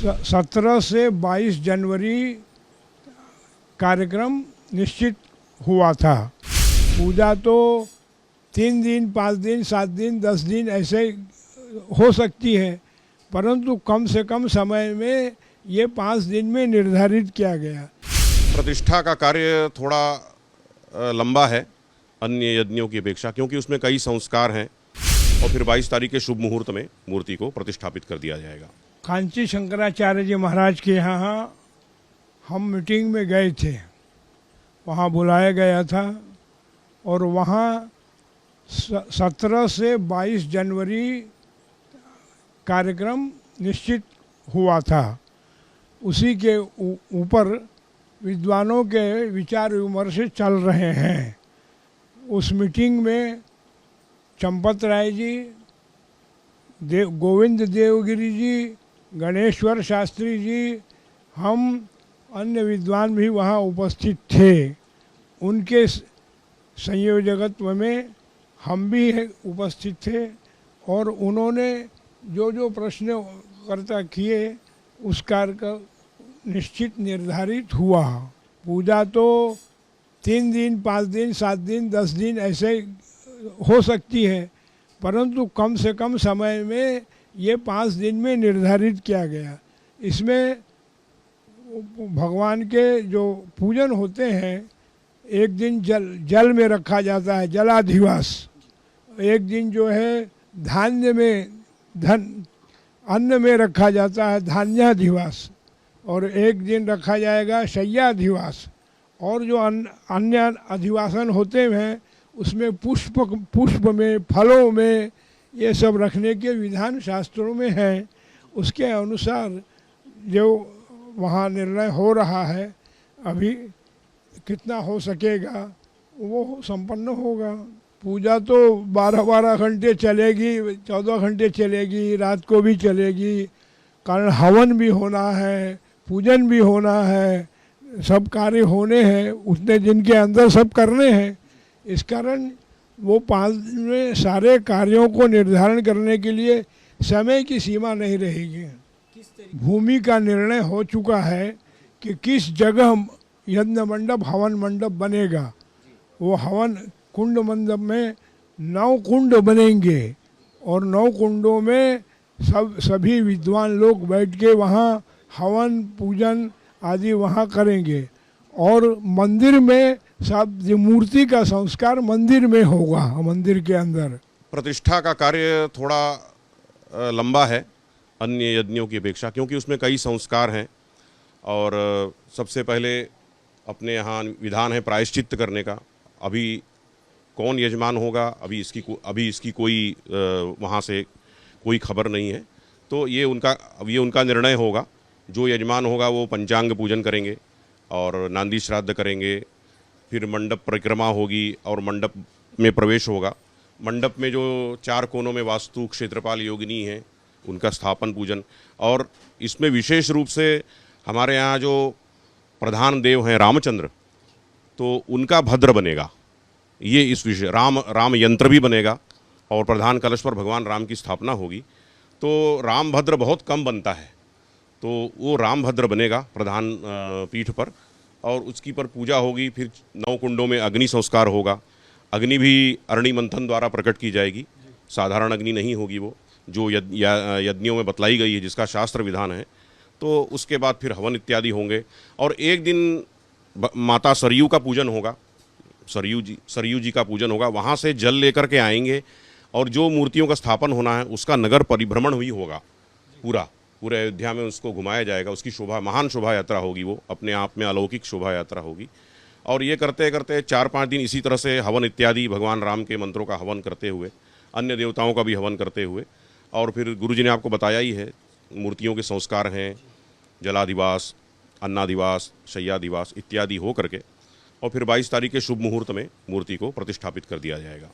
17 से 22 जनवरी कार्यक्रम निश्चित हुआ था। पूजा तो 3 दिन, 5 दिन, 7 दिन, 10 दिन ऐसे हो सकती है, परंतु कम से कम समय में ये 5 दिन में निर्धारित किया गया। प्रतिष्ठा का कार्य थोड़ा लंबा है अन्य यज्ञों की अपेक्षा, क्योंकि उसमें कई संस्कार हैं और फिर 22 तारीख के शुभ मुहूर्त में मूर्ति को प्रतिष्ठापित कर दिया जाएगा। कांची शंकराचार्य जी महाराज के यहाँ हम मीटिंग में गए थे, वहाँ बुलाया गया था और वहाँ 17 से 22 जनवरी कार्यक्रम निश्चित हुआ था। उसी के ऊपर विद्वानों के विचार विमर्श चल रहे हैं। उस मीटिंग में चंपत राय जी, गोविंद देवगिरी जी, गणेश्वर शास्त्री जी, हम अन्य विद्वान भी वहाँ उपस्थित थे। उनके संयोजकत्व में हम भी उपस्थित थे और उन्होंने जो जो प्रश्नकर्ता किए उस कार्य का निश्चित निर्धारित हुआ। पूजा तो 3 दिन, 5 दिन, 7 दिन, 10 दिन ऐसे हो सकती है, परंतु कम से कम समय में ये 5 दिन में निर्धारित किया गया। इसमें भगवान के जो पूजन होते हैं, एक दिन जल में रखा जाता है, जलाधिवास। एक दिन जो है धान्य में अन्न में रखा जाता है, धान्याधिवास। और एक दिन रखा जाएगा शय्याधिवास। और जो अन्य अधिवासन होते हैं उसमें पुष्प में, फलों में, ये सब रखने के विधान शास्त्रों में हैं। उसके अनुसार जो वहाँ निर्णय हो रहा है, अभी कितना हो सकेगा वो संपन्न होगा। पूजा तो 12-12 घंटे चलेगी, 14 घंटे चलेगी, रात को भी चलेगी, कारण हवन भी होना है, पूजन भी होना है, सब कार्य होने हैं, उतने दिन के अंदर सब करने हैं। इस कारण वो 5 दिन में सारे कार्यों को निर्धारण करने के लिए समय की सीमा नहीं रहेगी। भूमि का निर्णय हो चुका है कि किस जगह यज्ञ मंडप, हवन मंडप बनेगा। वो हवन कुंड मंडप में 9 कुंड बनेंगे और 9 कुंडों में सभी विद्वान लोग बैठ के वहाँ हवन पूजन आदि वहाँ करेंगे। और मंदिर में सब मूर्ति का संस्कार मंदिर में होगा, मंदिर के अंदर। प्रतिष्ठा का कार्य थोड़ा लंबा है अन्य यज्ञों की अपेक्षा, क्योंकि उसमें कई संस्कार हैं और सबसे पहले अपने यहाँ विधान है प्रायश्चित्त करने का। अभी कौन यजमान होगा अभी इसकी कोई वहाँ से कोई खबर नहीं है, तो ये उनका निर्णय होगा। जो यजमान होगा वो पंचांग पूजन करेंगे और नांदी श्राद्ध करेंगे, फिर मंडप परिक्रमा होगी और मंडप में प्रवेश होगा। मंडप में जो 4 कोनों में वास्तु क्षेत्रपाल योगिनी हैं उनका स्थापन पूजन, और इसमें विशेष रूप से हमारे यहाँ जो प्रधान देव हैं रामचंद्र, तो उनका भद्र बनेगा। ये इस विषय राम यंत्र भी बनेगा और प्रधान कलश पर भगवान राम की स्थापना होगी। तो राम भद्र बहुत कम बनता है, तो वो राम भद्र बनेगा प्रधान पीठ पर और उसकी पर पूजा होगी। फिर 9 कुंडों में अग्नि संस्कार होगा। अग्नि भी अरणि मंथन द्वारा प्रकट की जाएगी, साधारण अग्नि नहीं होगी, वो जो यज्ञों में बतलाई गई है, जिसका शास्त्र विधान है। तो उसके बाद फिर हवन इत्यादि होंगे और एक दिन माता सरयू का पूजन होगा, सरयू जी का पूजन होगा। वहाँ से जल लेकर के आएंगे और जो मूर्तियों का स्थापन होना है उसका नगर परिभ्रमण भी होगा। पूरे अयोध्या में उसको घुमाया जाएगा। उसकी महान शोभा यात्रा होगी, वो अपने आप में अलौकिक शोभा यात्रा होगी। और ये करते करते 4-5 दिन इसी तरह से हवन इत्यादि, भगवान राम के मंत्रों का हवन करते हुए, अन्य देवताओं का भी हवन करते हुए, और फिर गुरुजी ने आपको बताया ही है मूर्तियों के संस्कार हैं, जलाधिवास, अन्नाधिवास, शय्याधिवास इत्यादि हो करके, और फिर 22 तारीख के शुभ मुहूर्त में मूर्ति को प्रतिष्ठापित कर दिया जाएगा।